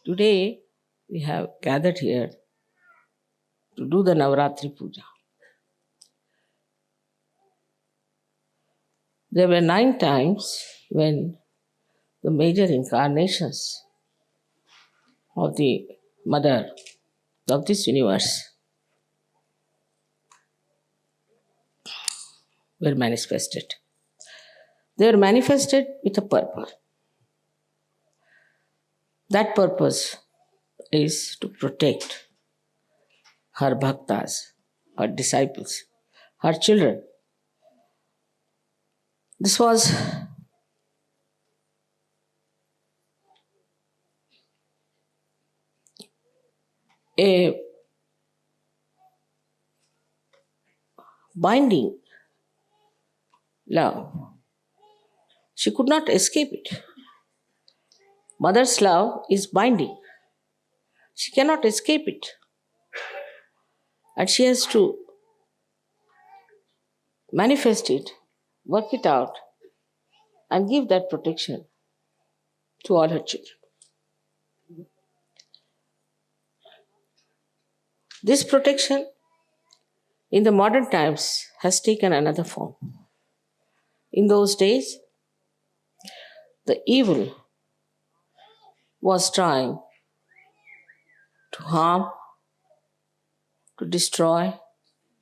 Today we have gathered here to do the Navaratri Puja. There were 9 times when the major incarnations of the Mother of this universe were manifested. They were manifested with a purpose. That purpose is to protect her bhaktas, her disciples, her children. This was a binding love. She could not escape it. Mother's love is binding. She cannot escape it. And she has to manifest it, work it out, and give that protection to all her children. This protection in the modern times has taken another form. In those days, the evil was trying to harm, to destroy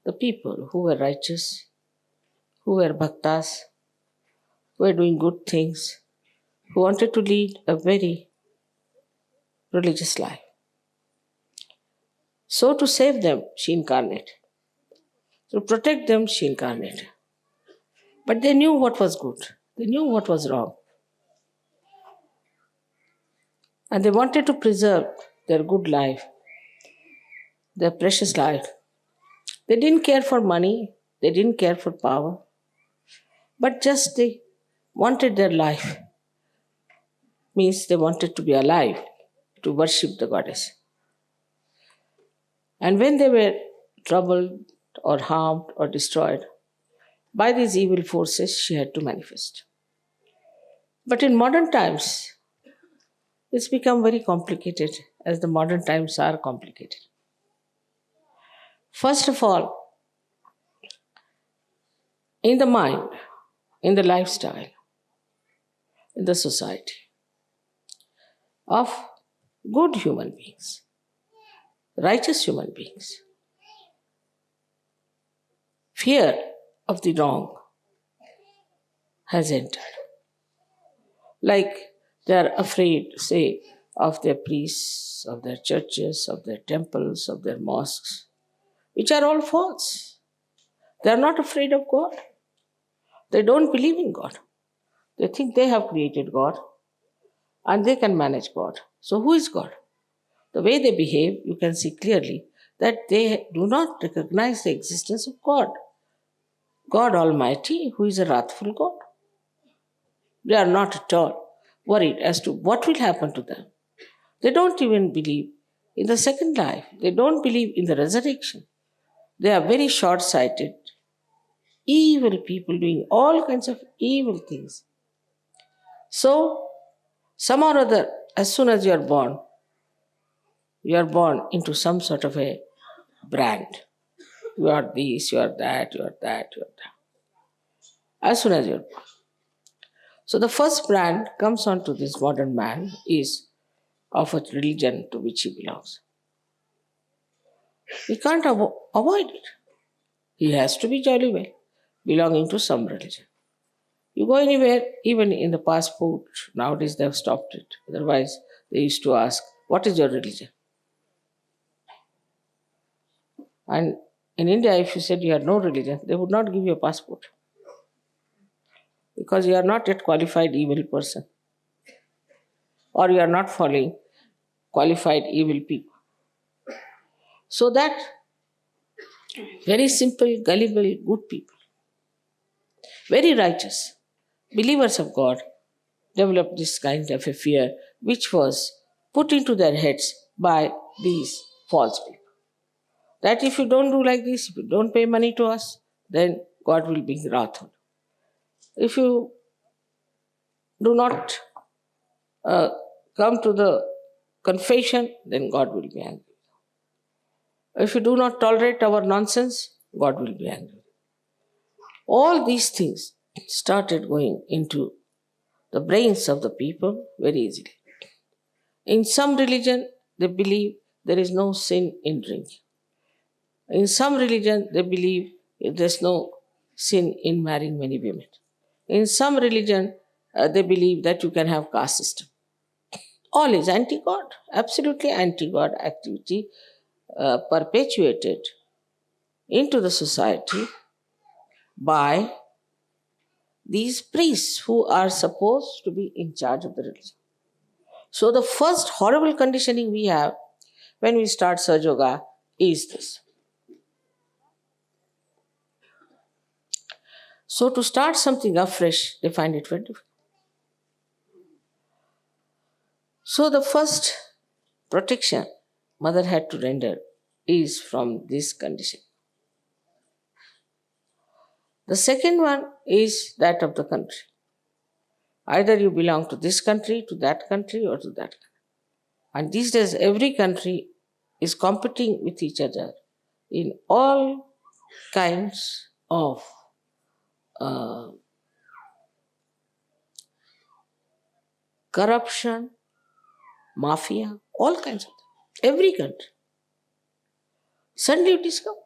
the people who were righteous, who were bhaktas, who were doing good things, who wanted to lead a very religious life. So to save them, she incarnated. To protect them, she incarnated. But they knew what was good. They knew what was wrong. And they wanted to preserve their good life, their precious life. They didn't care for money. They didn't care for power. But just they wanted their life. Means they wanted to be alive, to worship the goddess. And when they were troubled or harmed or destroyed by these evil forces, she had to manifest. But in modern times, it's become very complicated, as the modern times are complicated. First of all, in the mind, in the lifestyle, in the society of good human beings, righteous human beings, fear of the wrong has entered. Like they are afraid, say, of their priests, of their churches, of their temples, of their mosques, which are all false. They are not afraid of God. They don't believe in God. They think they have created God and they can manage God. So who is God? The way they behave, you can see clearly that they do not recognize the existence of God. God Almighty, who is a wrathful God. They are not at all worried as to what will happen to them. They don't even believe in the second life. They don't believe in the resurrection. They are very short-sighted, evil people doing all kinds of evil things. So, somehow or other, as soon as you are born into some sort of a brand. You are this, you are that, you are that, you are that. As soon as you are born. So the first brand comes onto this modern man is of a religion to which he belongs. He can't avoid it. He has to be jolly well belonging to some religion. You go anywhere, even in the passport, nowadays they have stopped it. Otherwise, they used to ask, what is your religion? And in India, if you said you had no religion, they would not give you a passport. Because you are not yet qualified evil person. Or you are not following qualified evil people. So that very simple, gullible, good people, very righteous, believers of God, developed this kind of a fear which was put into their heads by these false people. That if you don't do like this, if you don't pay money to us, then God will be wrathful. If you do not come to the confession, then God will be angry. If you do not tolerate our nonsense, God will be angry. All these things started going into the brains of the people very easily. In some religion, they believe there is no sin in drinking. In some religion, they believe there's no sin in marrying many women. In some religion, they believe that you can have caste system. All is anti-God, absolutely anti-God activity perpetuated into the society by these priests who are supposed to be in charge of the religion. So the first horrible conditioning we have when we start Sahaja Yoga is this. So to start something afresh, they find it very difficult. So the first protection mother had to render is from this condition. The second one is that of the country. Either you belong to this country, to that country, or to that country. And these days, every country is competing with each other in all kinds of corruption, mafia, all kinds of things. Every country. Suddenly you discover.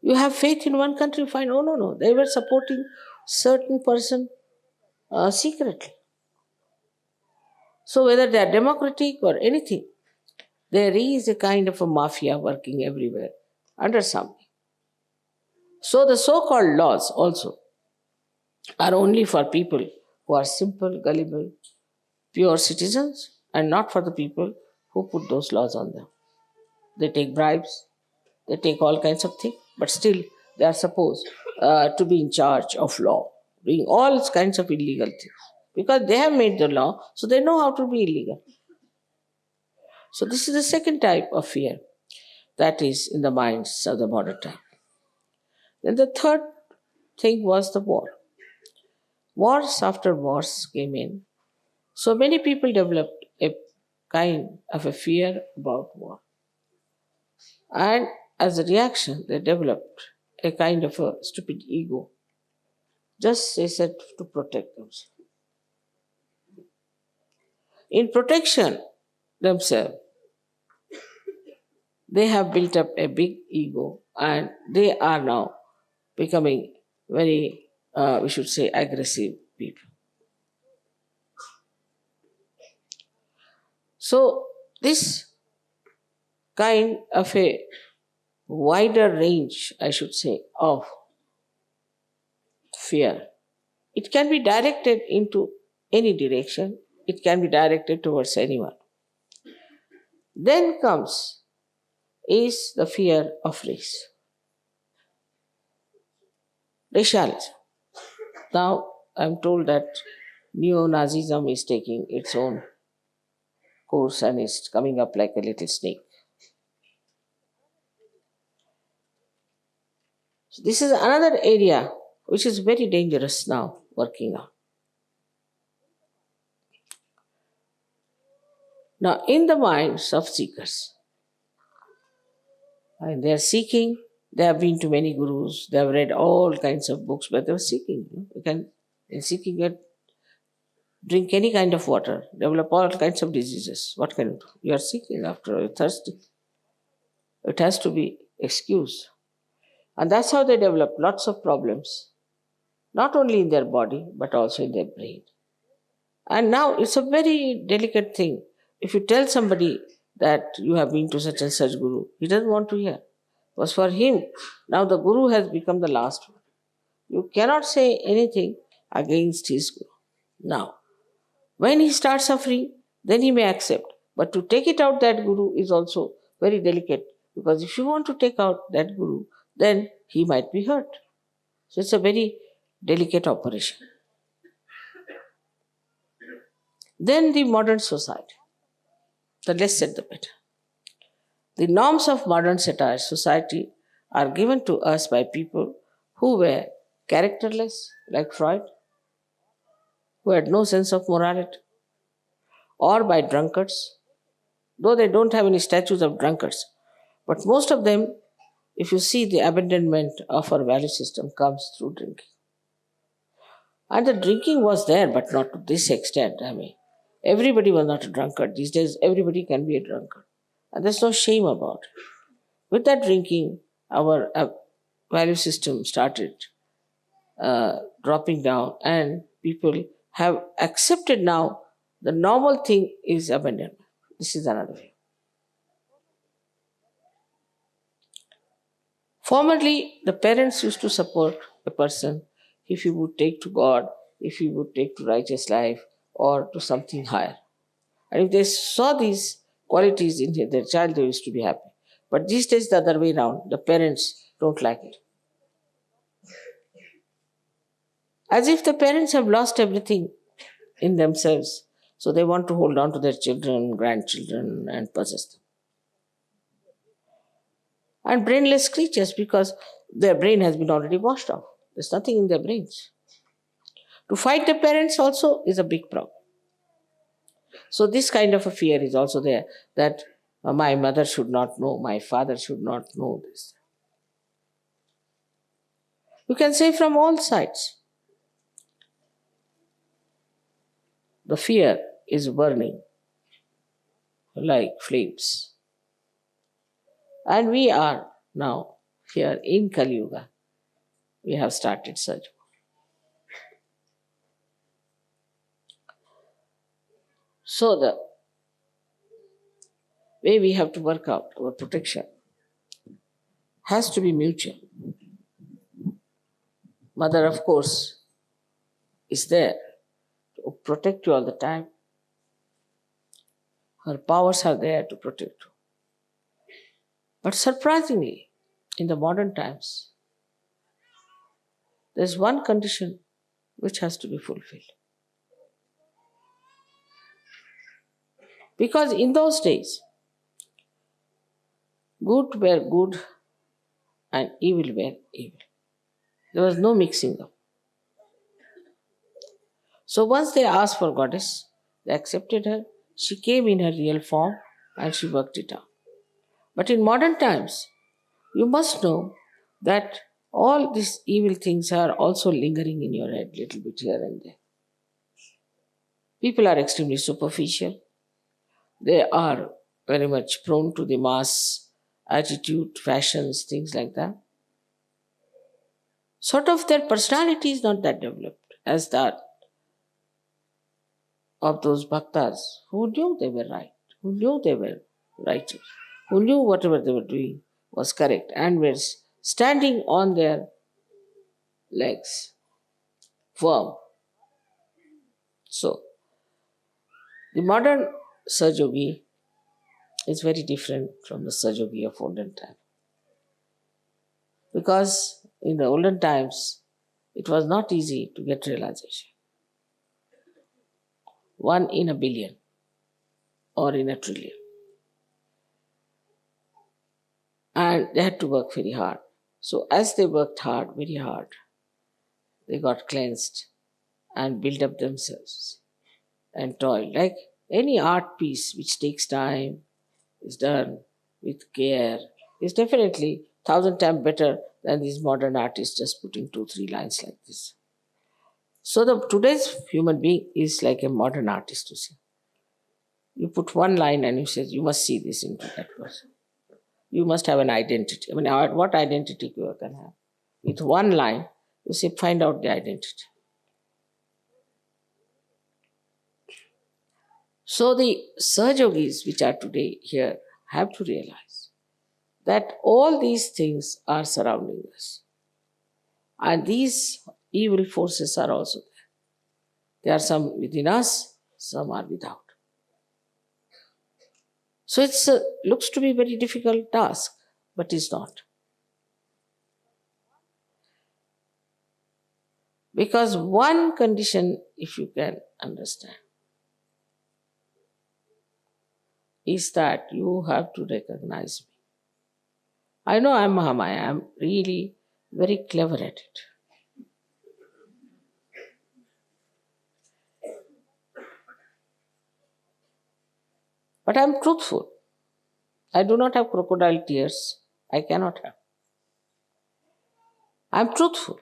You have faith in one country, you find, oh no, they were supporting certain person secretly. So whether they are democratic or anything, there is a kind of a mafia working everywhere under something. So the so-called laws also are only for people who are simple, gullible, pure citizens, and not for the people who put those laws on them. They take bribes, they take all kinds of things, but still they are supposed to be in charge of law, doing all kinds of illegal things. Because they have made the law, so they know how to be illegal. So this is the second type of fear that is in the minds of the modern time. Then the third thing was the war. Wars after wars came in. So many people developed a kind of a fear about war. And as a reaction, they developed a kind of a stupid ego. Just they said to protect themselves. In protection themselves, they have built up a big ego and they are now becoming very, we should say, aggressive people. So this kind of a wider range, I should say, of fear, it can be directed into any direction. It can be directed towards anyone. Then comes is the fear of race. Racialism. Now I'm told that neo-Nazism is taking its own course and is coming up like a little snake. So this is another area which is very dangerous now working on. Now, in the minds of seekers, and they are seeking, they have been to many gurus, they have read all kinds of books, but they are seeking. You can, in seeking it, drink any kind of water, develop all kinds of diseases. What can you do? You are seeking after all, you're thirsty. It has to be excused. And that's how they develop lots of problems, not only in their body, but also in their brain. And now it's a very delicate thing. If you tell somebody that you have been to such and such guru, he doesn't want to hear. Because for him, now the guru has become the last one. You cannot say anything against his guru. Now, when he starts suffering, then he may accept. But to take it out that guru is also very delicate. Because if you want to take out that guru, then he might be hurt. So it's a very delicate operation. Then the modern society. The less said, the better. The norms of modern society are given to us by people who were characterless, like Freud, who had no sense of morality, or by drunkards, though they don't have any statues of drunkards. But most of them, if you see, the abandonment of our value system comes through drinking. And the drinking was there, but not to this extent. I mean, everybody was not a drunkard. These days, everybody can be a drunkard. And there's no shame about it. With that drinking, our value system started dropping down, and people have accepted now the normal thing is abandonment. This is another way. Formerly, the parents used to support a person if he would take to God, if he would take to righteous life, or to something higher. And if they saw these qualities in their child, they used to be happy. But these days, the other way around, the parents don't like it. As if the parents have lost everything in themselves, so they want to hold on to their children, grandchildren, and possess them. And brainless creatures, because their brain has been already washed off. There's nothing in their brains. To fight the parents also is a big problem. So this kind of a fear is also there, that my mother should not know, my father should not know this. You can say from all sides. The fear is burning like flames. And we are now here in Kali Yuga. We have started such. So the way we have to work out our protection has to be mutual. Mother, of course, is there to protect you all the time. Her powers are there to protect you. But surprisingly, in the modern times, there's one condition which has to be fulfilled. Because in those days, good were good and evil were evil. There was no mixing up. So once they asked for goddess, they accepted her. She came in her real form and she worked it out. But in modern times, you must know that all these evil things are also lingering in your head, little bit here and there. People are extremely superficial. They are very much prone to the mass attitude, fashions, things like that. Sort of their personality is not that developed as that of those bhaktas who knew they were right, who knew they were righteous, who knew whatever they were doing was correct and were standing on their legs, firm. So, the modern Sajogi is very different from the Sajogi of olden time. Because in the olden times, it was not easy to get realization. 1 in a billion or in a trillion. And they had to work very hard. So as they worked hard, very hard, they got cleansed and built up themselves and toiled. Like any art piece which takes time, is done with care, is definitely 1,000 times better than these modern artists just putting 2-3 lines like this. So today's human being is like a modern artist, you see. You put 1 line and you say, you must see this into that person. You must have an identity. I mean, what identity you can have? With 1 line, you say, find out the identity. So the Sahajogis which are today here have to realize that all these things are surrounding us. And these evil forces are also there. There are some within us, some are without. So it looks to be a very difficult task, but it's not. Because one condition, if you can understand, is that you have to recognize me. I know I'm Mahamaya, I'm really very clever at it. But I am truthful. I do not have crocodile tears. I cannot have. I am truthful.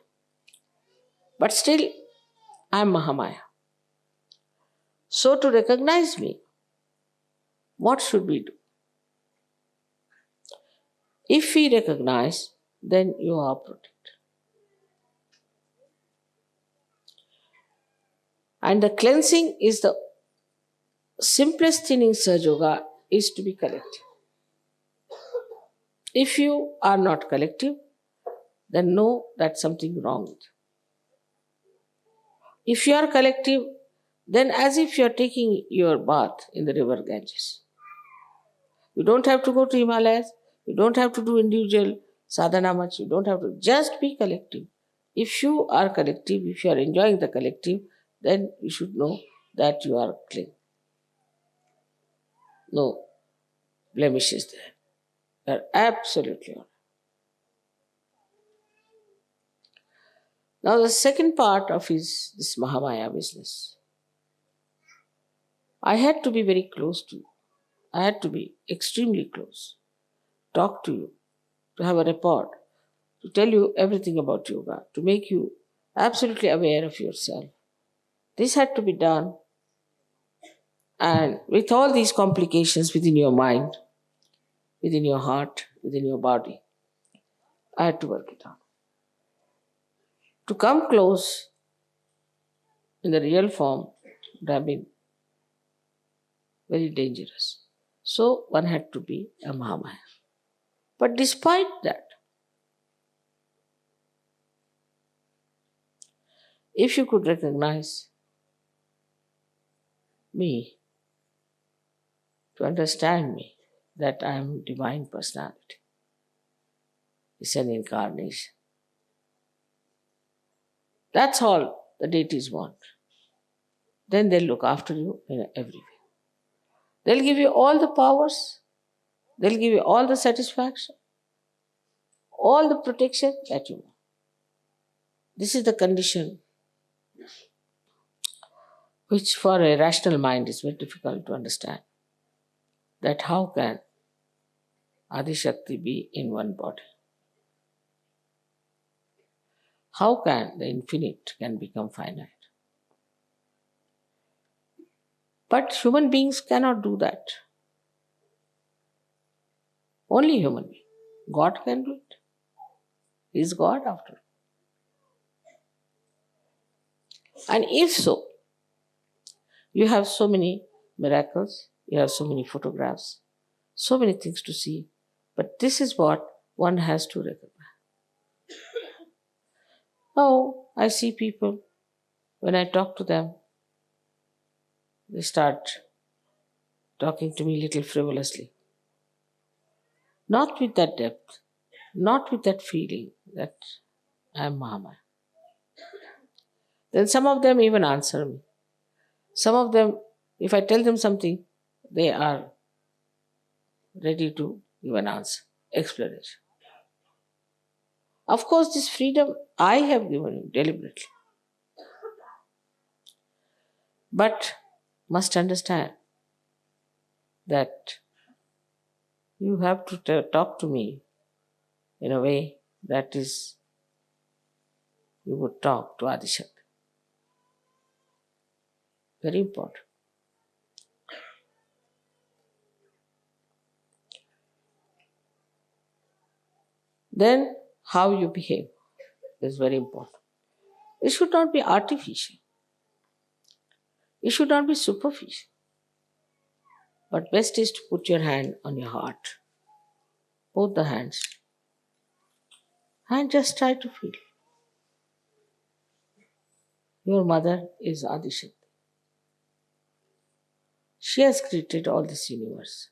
But still, I am Mahamaya. So to recognize me, what should we do? If we recognize, then you are protected. And the cleansing is the simplest thing in Sahaja Yoga is to be collective. If you are not collective, then know that something wrong with you. If you are collective, then as if you are taking your bath in the river Ganges. You don't have to go to Himalayas. You don't have to do individual sadhana much. You don't have to. Just be collective. If you are collective, if you are enjoying the collective, then you should know that you are clean. No blemishes there. You are absolutely on. Now the second part of this Mahamaya business. I had to be very close to you. I had to be extremely close. Talk to you, to have a rapport, to tell you everything about yoga, to make you absolutely aware of yourself. This had to be done, and with all these complications within your mind, within your heart, within your body, I had to work it out. To come close in the real form would have been very dangerous. So one had to be a Mahamaya. But despite that, if you could recognize me, to understand me, that I am divine personality, it's an incarnation. That's all the deities want. Then they'll look after you in every way. They'll give you all the powers, they'll give you all the satisfaction, all the protection that you want. This is the condition which for a rational mind is very difficult to understand. That how can Adi Shakti be in one body? How can the infinite can become finite? But human beings cannot do that. Only human being. God can do it. He is God after all. And if so, you have so many miracles, you have so many photographs, so many things to see, but this is what one has to recognize. Now, I see people, when I talk to them, they start talking to me a little frivolously. Not with that depth, not with that feeling that I am Mahamaya. Then some of them even answer me. Some of them, if I tell them something, they are ready to give an answer, explanation. Of course, this freedom I have given you deliberately. But must understand that you have to talk to me in a way that is, you would talk to Adi Shakti. Very important. Then, how you behave is very important. It should not be artificial. It should not be superficial. But best is to put your hand on your heart. Both the hands. And just try to feel. Your mother is Adi Shakti. She has created all this universe.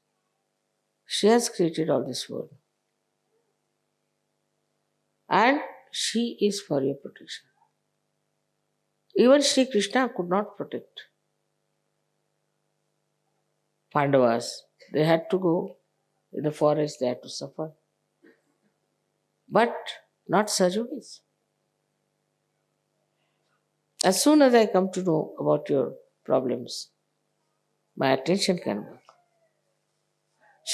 She has created all this world. And she is for your protection. Even Sri Krishna could not protect Pandavas. They had to go in the forest, they had to suffer. But not Sajogis. As soon as I come to know about your problems, my attention can work.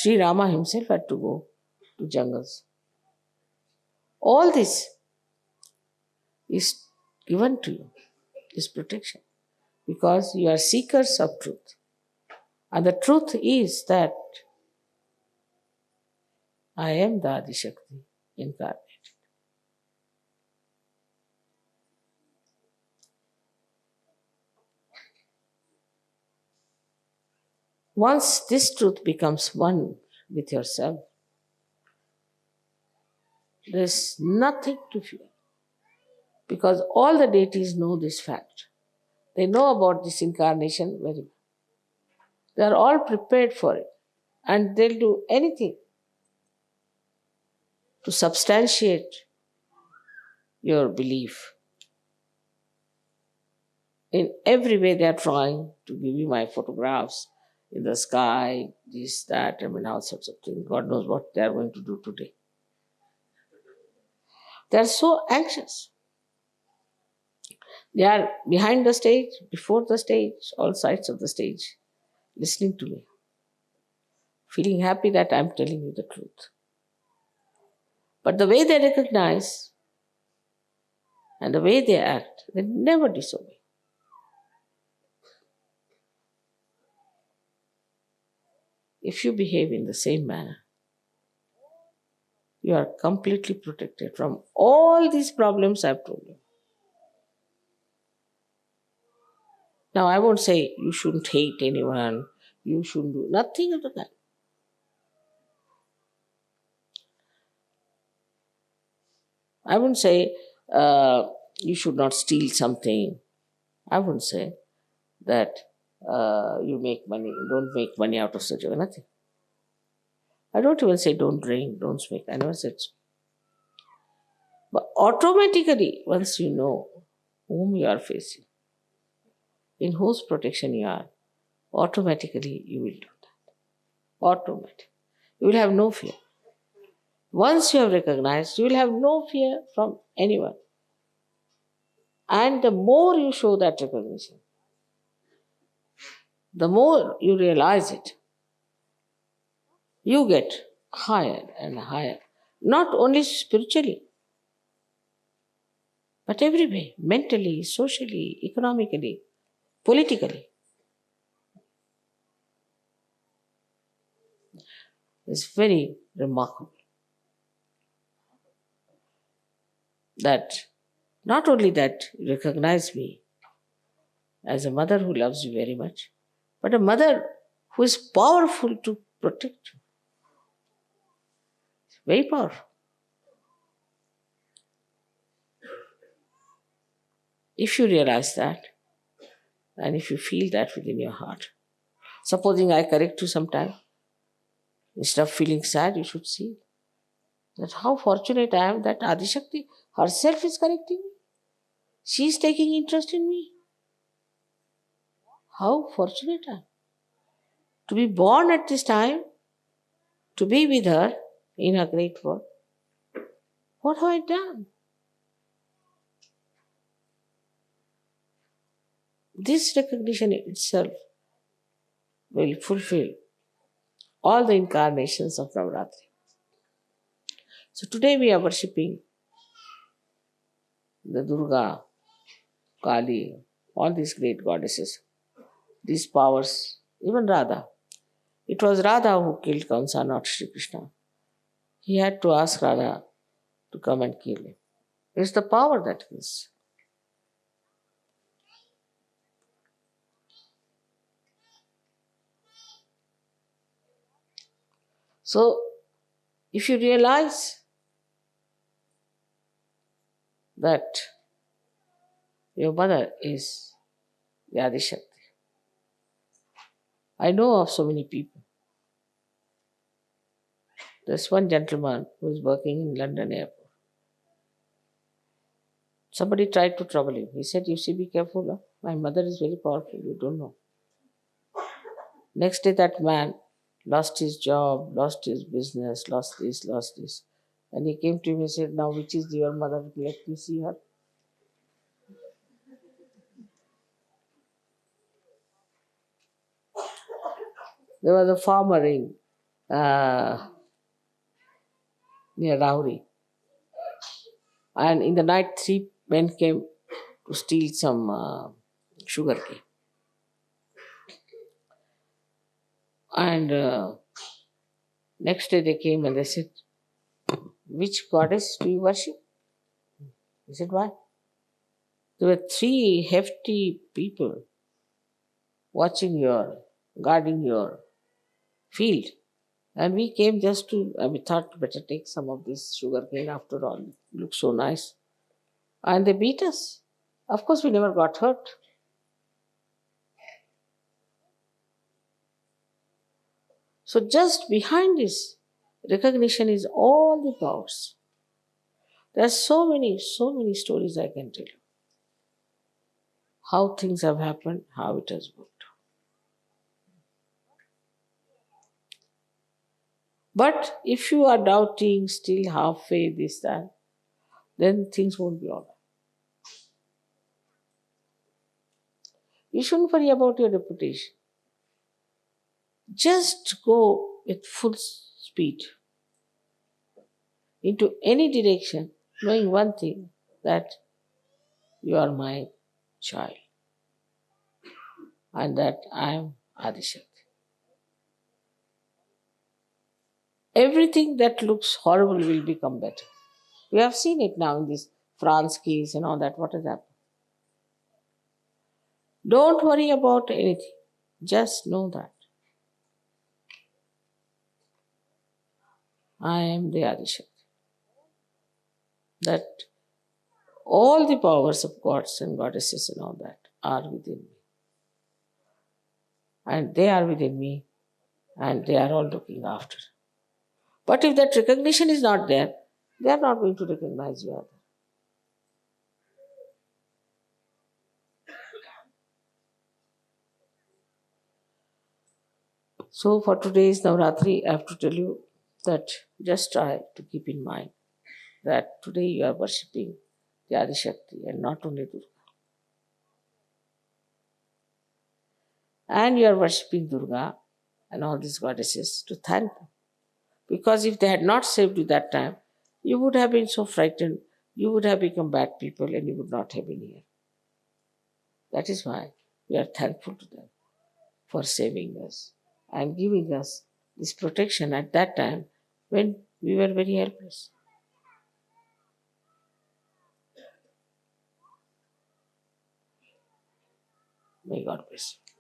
Sri Rama himself had to go to jungles. All this is given to you, this protection, because you are seekers of truth. And the truth is that I am the Adishakti incarnate. Once this truth becomes one with yourself, there is nothing to fear, because all the deities know this fact. They know about this incarnation very well. They are all prepared for it, and they'll do anything to substantiate your belief. In every way, they are trying to give you my photographs in the sky, this, that, all sorts of things. God knows what they are going to do today. They are so anxious. They are behind the stage, before the stage, all sides of the stage, listening to me, feeling happy that I am telling you the truth. But the way they recognize and the way they act, they never disobey. If you behave in the same manner, you are completely protected from all these problems I've told you. Now, I won't say you shouldn't hate anyone, you shouldn't do nothing of the kind. I wouldn't say you should not steal something. I wouldn't say that you make money, don't make money out of such a nothing. I don't even say don't drink, don't smoke. I never said so. But automatically, once you know whom you are facing, in whose protection you are, automatically you will do that. Automatically. You will have no fear. Once you have recognized, you will have no fear from anyone. And the more you show that recognition, the more you realize it, you get higher and higher. Not only spiritually, but every way, mentally, socially, economically, politically. It's very remarkable that not only that you recognize me as a mother who loves you very much, but a mother who is powerful to protect you. Very powerful. If you realize that, and if you feel that within your heart, supposing I correct you sometime, instead of feeling sad, you should see that how fortunate I am that Adishakti herself is correcting me. She is taking interest in me. How fortunate I am to be born at this time, to be with her in her great work. What have I done? This recognition itself will fulfill all the incarnations of Navaratri. So today we are worshipping the Durga, Kali, all these great goddesses, these powers, even Radha. It was Radha who killed Kamsa, not Shri Krishna. He had to ask Radha to come and kill him. It's the power that kills. So, if you realize that your mother is the Adishakti, I know of so many people. There's one gentleman who is working in London airport. Somebody tried to trouble him. He said, "You see, be careful. Huh? My mother is very powerful. You don't know." Next day, that man lost his job, lost his business, lost this, lost this. And he came to me and said, "Now, which is your mother? Let me see her." There was a farmer in uh, near Rauri. And in the night, three men came to steal some sugar cane. And next day they came and they said, "Which goddess do you worship?" He said, "Why?" There were three hefty people watching guarding your field. And we came just to, we thought better take some of this sugar cane after all. It looks so nice. And they beat us. Of course, we never got hurt. So just behind this recognition is all the powers. There are so many stories I can tell you. How things have happened, how it has worked. But if you are doubting, still half faith, this, that, then things won't be all right. You shouldn't worry about your reputation. Just go with full speed into any direction, knowing one thing, that you are my child and that I am Adishakti. Everything that looks horrible will become better. We have seen it now in this France case and all that. What has happened? Don't worry about anything. Just know that I am the Adishakti. That all the powers of gods and goddesses and all that are within me. And they are within me and they are all looking after. But if that recognition is not there, they are not going to recognize you either. So for today's Navaratri, I have to tell you that just try to keep in mind that today you are worshipping the Adishakti and not only Durga. And you are worshipping Durga and all these goddesses to thank them. Because if they had not saved you that time, you would have been so frightened, you would have become bad people and you would not have been here. That is why we are thankful to them for saving us and giving us this protection at that time when we were very helpless. May God bless you.